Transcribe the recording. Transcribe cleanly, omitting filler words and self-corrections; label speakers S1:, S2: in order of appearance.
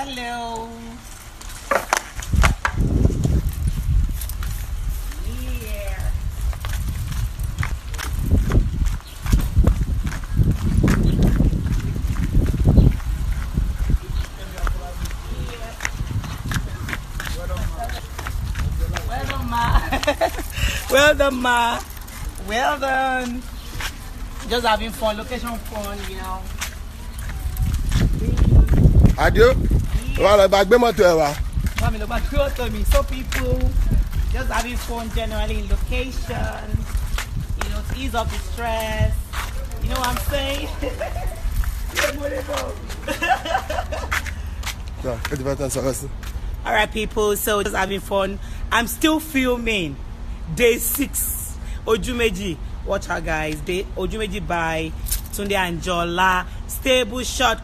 S1: Hello. Yeah. Well done, ma. Well done, ma. Well done. Just having fun, location fun, you know.
S2: Adio, well, back me to ever.
S1: So people just having fun generally in location, you know, to ease up the stress. You know what I'm saying? All right, people. So just having fun. I'm still filming day 6. Ojumeji, watch her guys. Day Ojumeji by Tunde Anjola. Stable shot.